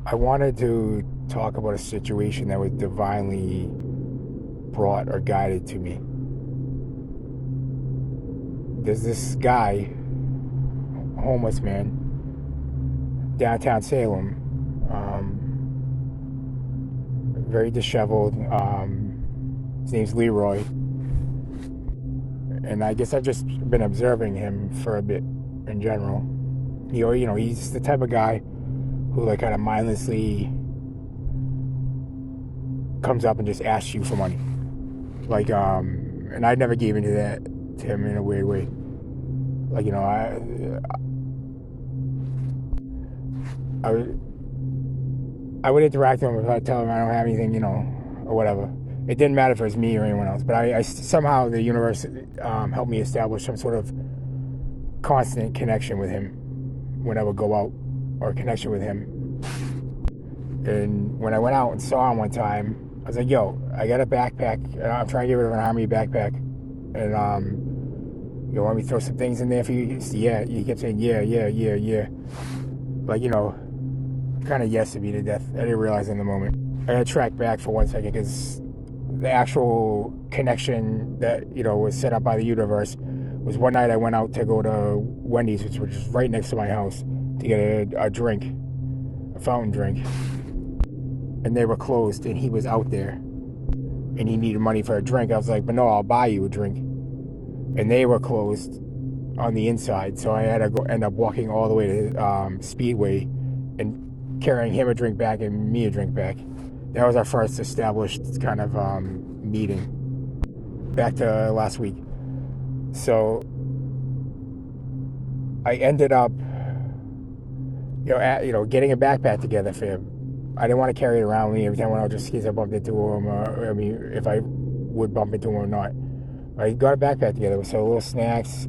I wanted to talk about a situation that was divinely brought or guided to me. There's this guy, homeless man, downtown Salem, very disheveled. His name's Leroy, and I guess I've just been observing him for a bit in general. He's the type of guy who like kind of mindlessly comes up and just asks you for money. And I never gave into that to him in a weird way. I would interact with him if I tell him I don't have anything, or whatever. It didn't matter if it was me or anyone else, but I somehow the universe helped me establish some sort of constant connection with him when I would go out, or connection with him. And when I went out and saw him one time, I was like, yo, I got a backpack, and I'm trying to get rid of an army backpack, and you want me to throw some things in there for you? Yeah, he kept saying, yeah. Kind of yes to me to death. I didn't realize in the moment. I had to track back for 1 second, because the actual connection that, was set up by the universe was one night I went out to go to Wendy's, which was right next to my house, to get a drink, a fountain drink. And they were closed, and he was out there, and he needed money for a drink. I was like, but no, I'll buy you a drink. And they were closed on the inside, so I had to end up walking all the way to Speedway and carrying him a drink back and me a drink back. That was our first established kind of meeting back to last week. So I ended up, getting a backpack together for him. I didn't want to carry it around with me every time I went out, just in case I bumped into him, if I would bump into him or not. I got a backpack together, so little snacks,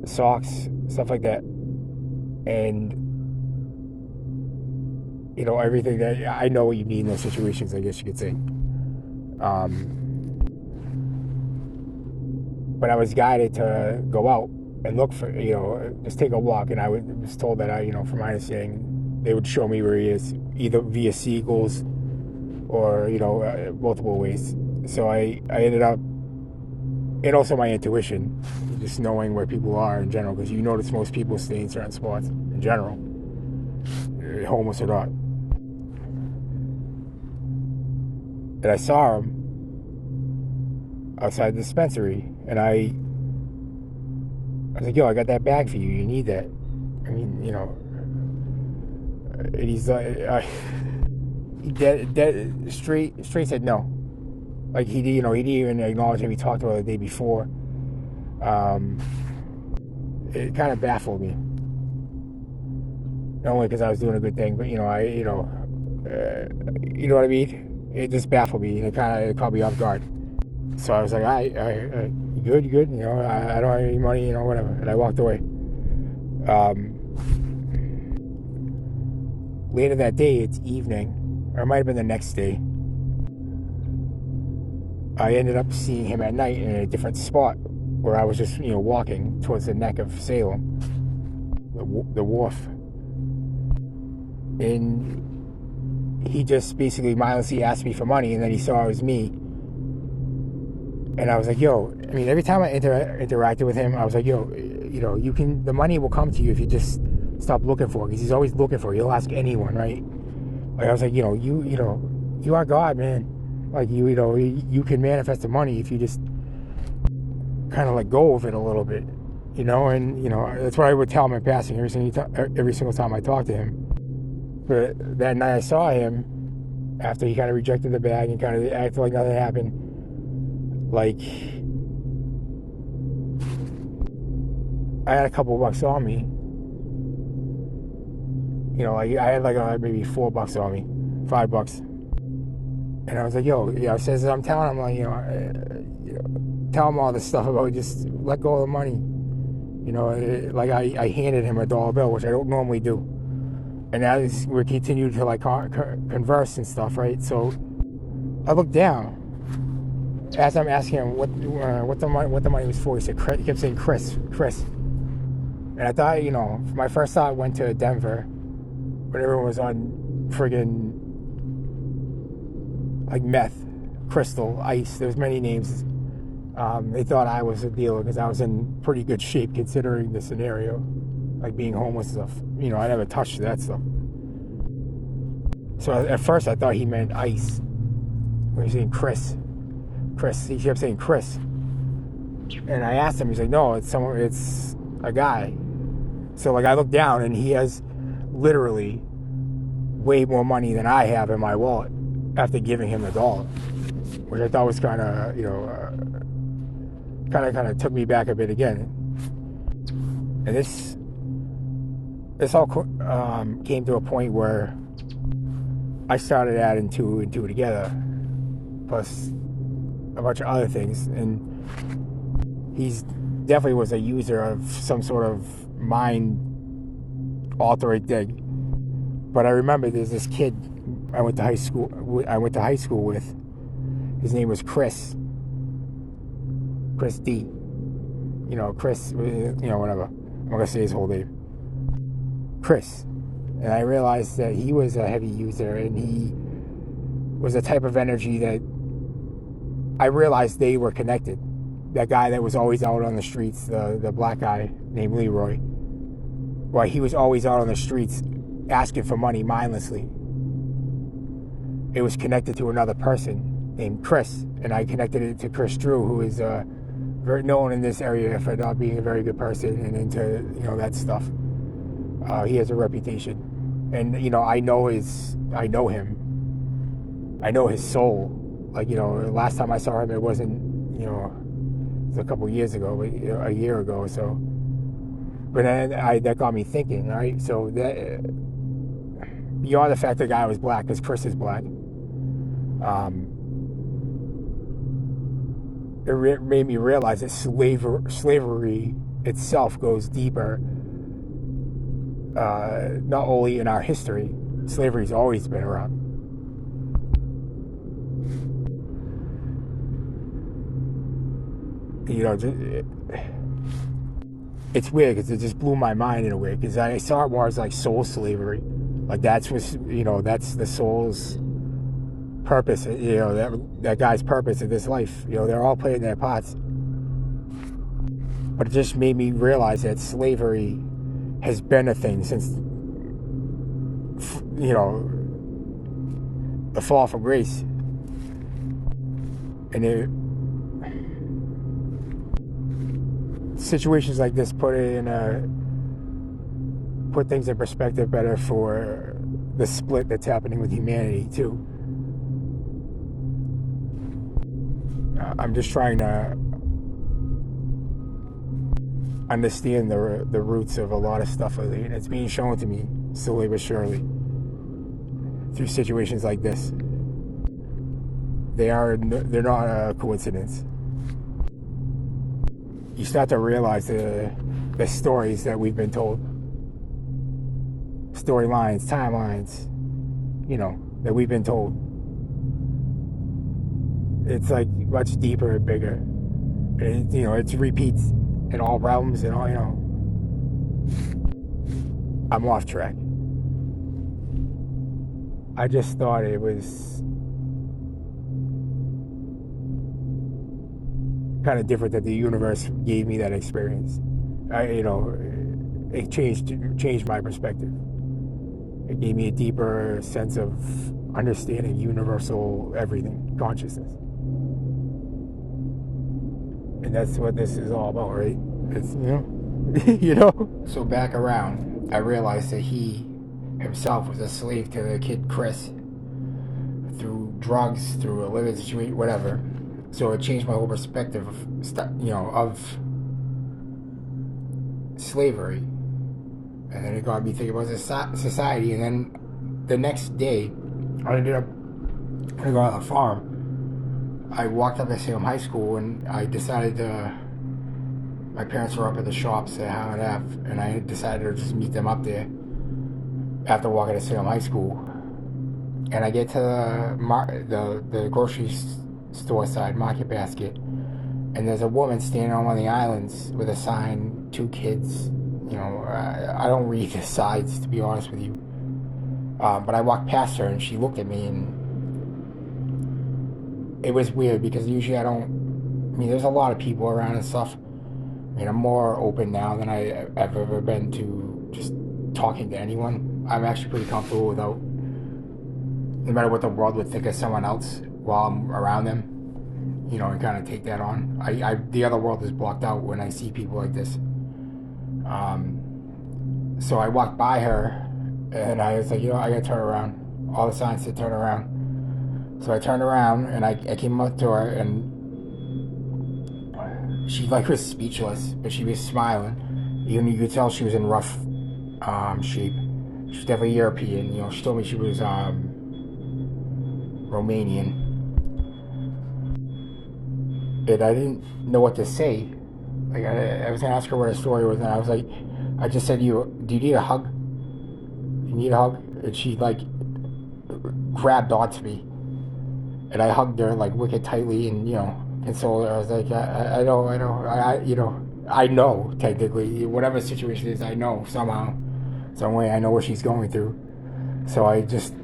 socks, stuff like that. And, everything that I know what you need in those situations, I guess you could say. But I was guided to go out and look for, just take a walk. And I was told that, from my understanding, they would show me where he is, either via seagulls or, multiple ways. So I ended up, and also my intuition, just knowing where people are in general, because you notice most people stay in certain spots in general, homeless or not. And I saw him outside the dispensary, and I was like, yo, I got that bag for you. You need that. And he's like, he dead straight said no. Like he didn't even acknowledge him. We talked about it the day before. It kind of baffled me. Not only because I was doing a good thing, but you know what I mean. It just baffled me, and it caught me off guard. So I was like, I good, I don't have any money, whatever. And I walked away. Later that day, it's evening, or it might have been the next day, I ended up seeing him at night in a different spot where I was just, walking towards the neck of Salem, the wharf. And he just basically mindlessly asked me for money, and then he saw it was me. And I was like, yo, every time I interacted with him, I was like, yo, the money will come to you if you just stop looking for it, because he's always looking for it. He'll ask anyone, right? Like, I was like, you are God, man. Like, you can manifest the money if you just kind of let go of it a little bit, and, that's what I would tell him in passing every single time I talked to him. But that night I saw him, after he kind of rejected the bag and kind of acted like nothing happened, like, I had a couple of bucks on me. I had maybe $4 on me, $5. And I was like, yo, says I'm telling him, like, tell him all this stuff about just let go of the money. I handed him a dollar bill, which I don't normally do. And as we continued to converse and stuff, right? So I looked down as I'm asking him what the money was for. He kept saying Chris. And I thought, my first thought went to Denver when everyone was on friggin' like meth, crystal, ice. There's many names. They thought I was a dealer because I was in pretty good shape considering the scenario, like being homeless and stuff. I never touched that stuff. So at first I thought he meant ice. When he was saying Chris, he kept saying Chris. And I asked him, he's like, no, it's a guy. So like I looked down and he has literally way more money than I have in my wallet after giving him $1, which I thought was kind of took me back a bit again. And this all came to a point where I started adding two and two together, plus a bunch of other things, and he's definitely was a user of some sort of mind-altering thing. But I remember there's this kid I went to high school with. His name was Chris D. Chris, whatever. I'm not gonna say his whole name. Chris. And I realized that he was a heavy user, and he was a type of energy that I realized they were connected. That guy that was always out on the streets, the black guy named Leroy, well, he was always out on the streets asking for money mindlessly. It was connected to another person named Chris, and I connected it to Chris Drew, who is very known in this area for not being a very good person and into that stuff. He has a reputation, and I know him. I know his soul. Like last time I saw him, it wasn't it was a couple years ago, but a year ago or so. But then that got me thinking. Right, so that beyond the fact that the guy was black, because Chris is black, it made me realize that slavery itself goes deeper. Not only in our history, slavery's always been around. It's weird because it just blew my mind in a way, because I saw it more as like soul slavery. Like that's the soul's purpose, that guy's purpose in this life. They're all playing their parts. But it just made me realize that slavery has been a thing since, the fall from grace. And situations like this put things in perspective better for the split that's happening with humanity too. I'm just trying to understand the roots of a lot of stuff, and it's being shown to me slowly but surely through situations like this. They're not a coincidence. You start to realize the stories that we've been told, storylines, timelines, that we've been told. It's like much deeper and bigger, and it repeats in all realms and all. I'm off track. I just thought it was kind of different that the universe gave me that experience. It changed my perspective. It gave me a deeper sense of understanding universal everything, consciousness. And that's what this is all about, right? It's, So back around, I realized that he himself was a slave to the kid Chris through drugs, through a living situation, whatever. So it changed my whole perspective of slavery. And then it got me thinking about society. And then the next day, I ended up going on the farm. I walked up to Salem High School, and I decided my parents were up at the shops at Howard Ave, and I decided to just meet them up there after walking to Salem High School. And I get to the grocery store side, market basket, and there's a woman standing on one of the islands with a sign, 2 kids I don't read the sides, to be honest with you. But I walked past her and she looked at me, and it was weird because usually I don't. I mean, there's a lot of people around and stuff. I mean, I'm more open now than I've ever been to just talking to anyone. I'm actually pretty comfortable without, no matter what the world would think of someone else while I'm around them, and kind of take that on. The other world is blocked out when I see people like this. So I walked by her, and I was like, I gotta turn around. All the signs said turn around. So I turned around, and I came up to her, and she was speechless, but she was smiling. You could tell she was in rough shape. She's definitely European. She told me she was Romanian. And I didn't know what to say. Like, I was gonna ask her what her story was, and I was like, I just said, do you need a hug? You need a hug? And she grabbed onto me, and I hugged her wicked tightly, and consoled her. I was like, I know technically whatever the situation is, I know somehow, some way, I know what she's going through. So I just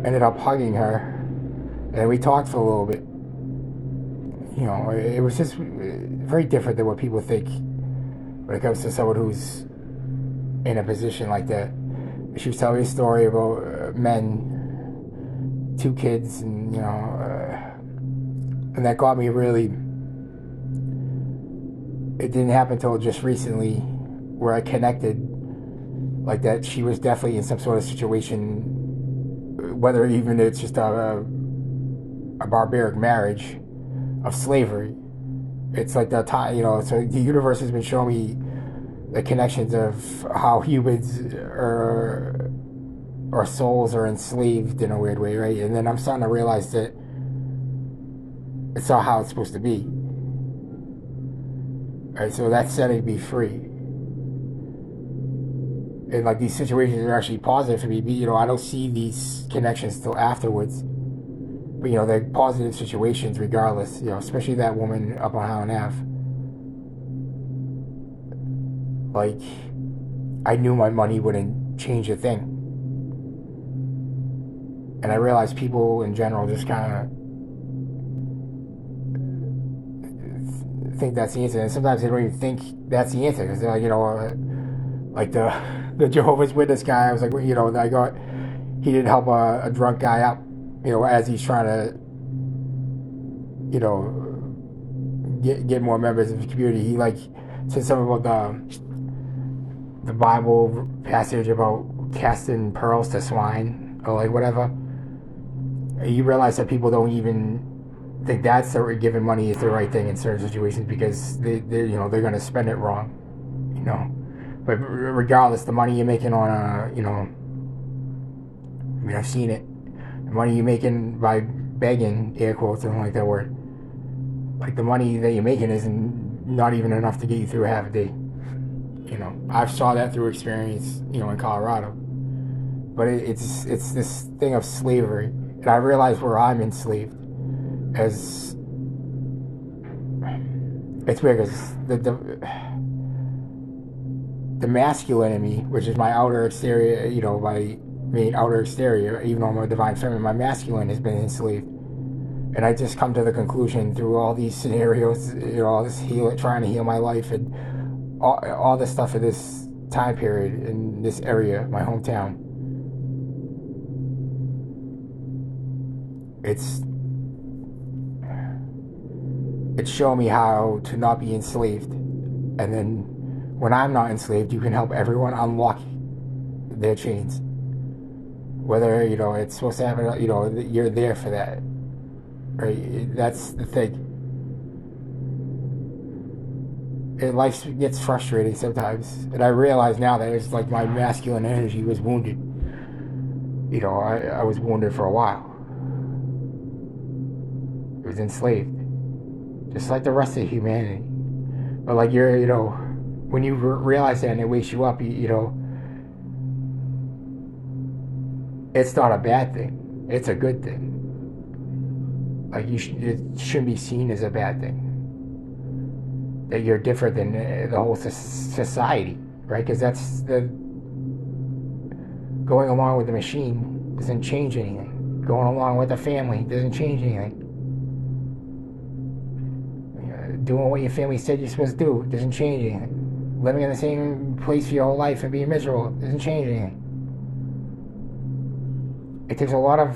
ended up hugging her, and we talked for a little bit. It was just very different than what people think when it comes to someone who's in a position like that. She was telling me a story about men, 2 kids, and and that got me really. It didn't happen until just recently, where I connected, like that she was definitely in some sort of situation, whether even it's just a barbaric marriage of slavery. It's like the time, so the universe has been showing me the connections of how humans or souls are enslaved in a weird way, right? And then I'm starting to realize that it's not how it's supposed to be. Right, so that's setting me free. And these situations are actually positive for me. I don't see these connections till afterwards. But they're positive situations regardless. Especially that woman up on Highland Ave. I knew my money wouldn't change a thing. And I realized people in general just kind of think that's the answer. And sometimes they don't even think that's the answer. Because they're like, the Jehovah's Witness guy, I was like, he didn't help a drunk guy up, as he's trying to, get more members of the community. He said something about the Bible passage about casting pearls to swine, or whatever. You realize that people don't even think that's giving money is the right thing in certain situations, because they're going to spend it wrong, But regardless, the money you're making on I've seen it. The money you're making by begging, air quotes, I don't like that word. The money that you're making isn't not even enough to get you through half a day. I've saw that through experience, in Colorado. But it's this thing of slavery, and I realize where I'm enslaved. As it's weird because the masculine in me, which is my outer exterior, my main outer exterior, even though I'm a divine feminine, my masculine has been enslaved. And I just come to the conclusion through all these scenarios, all this trying to heal my life, and all this stuff in this time period, in this area, my hometown. It's showing me how to not be enslaved. And then when I'm not enslaved, you can help everyone unlock their chains. Whether, it's supposed to happen, you're there for that. Right? That's the thing. Life gets frustrating sometimes. And I realize now that it's my masculine energy was wounded. I was wounded for a while. It was enslaved. Just like the rest of humanity. But when you realize that and it wakes you up, it's not a bad thing. It's a good thing. It shouldn't be seen as a bad thing. that you're different than the whole society, right? Because that's the going along with the machine doesn't change anything. Going along with the family doesn't change anything. Doing what your family said you're supposed to do doesn't change anything. Living in the same place for your whole life and being miserable doesn't change anything. It takes a lot of,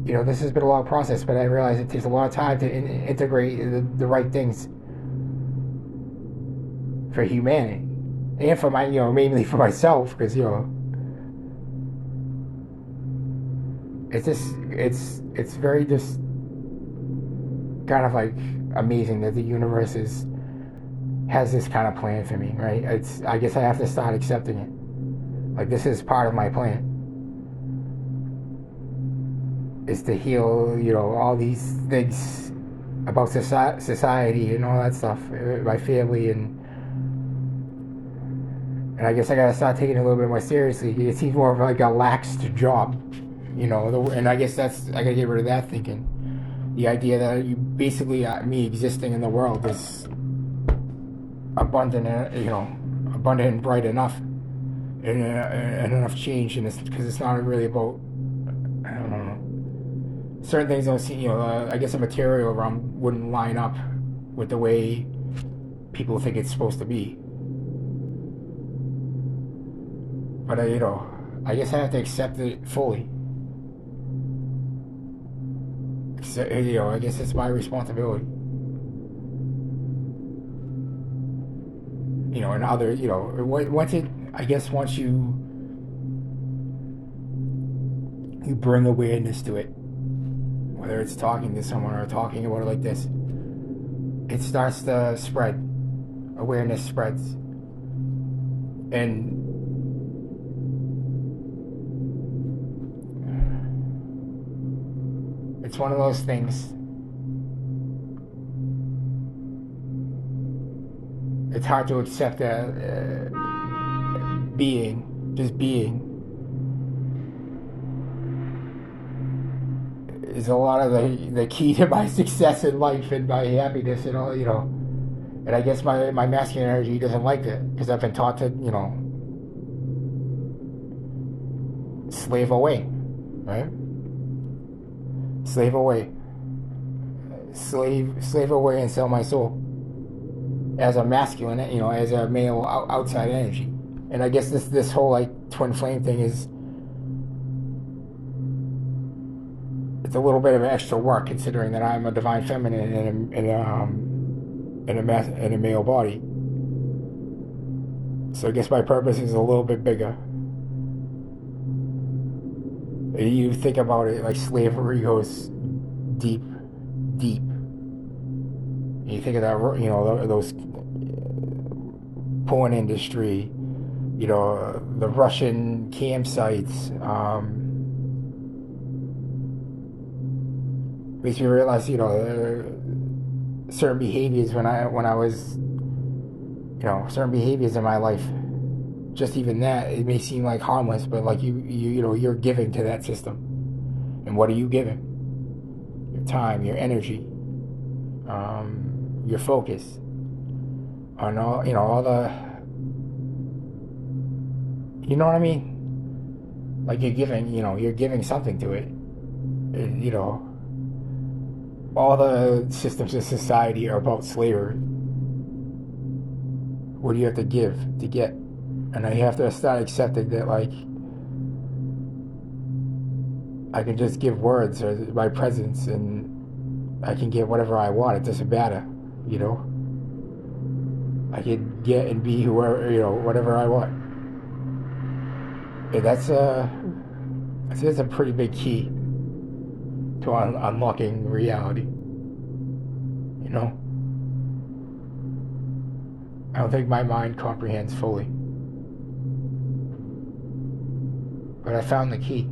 this has been a long process, but I realize it takes a lot of time to integrate the right things for humanity. And for my, mainly for myself, because, it's just, it's very just kind of like amazing that the universe has this kind of plan for me, right? I guess I have to start accepting it. Like, this is part of my plan. Is to heal, all these things about society and all that stuff, my family, and I guess I gotta start taking it a little bit more seriously. It seems more of like a laxed job, and I guess I gotta get rid of that thinking. The idea that you basically, me existing in the world is abundant, abundant and bright enough, and enough change in this, because it's not really about, I don't know, certain things don't seem, I guess the material realm wouldn't line up with the way people think it's supposed to be. But I guess I have to accept it fully. I guess it's my responsibility. And other, once you bring awareness to it, whether it's talking to someone or talking about it like this, it starts to spread. Awareness spreads. And it's one of those things. It's hard to accept that just being, is a lot of the key to my success in life and my happiness and all, And I guess my masculine energy doesn't like that, because I've been taught to, slave away, right? Slave away. Slave away and sell my soul as a masculine, as a male outside energy. And I guess this whole like twin flame thing is, it's a little bit of extra work, considering that I'm a divine feminine in a male body. So I guess my purpose is a little bit bigger. You think about it, like slavery goes deep. You think of that, those porn industry, the Russian campsites. Makes me realize, certain behaviors when I was, certain behaviors in my life. Just even that, it may seem like harmless, but like you're giving to that system. And what are you giving? Your time, your energy, your focus on all, all the, you know what I mean? Like you're giving something to it. All the systems of society are about slavery. What do you have to give to get? And I have to start accepting that, like, I can just give words or my presence, and I can get whatever I want. It doesn't matter, I can get and be whoever, whatever I want. And that's a pretty big key to unlocking reality. I don't think my mind comprehends fully. But I found the key.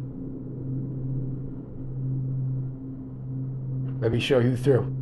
Let me show you through.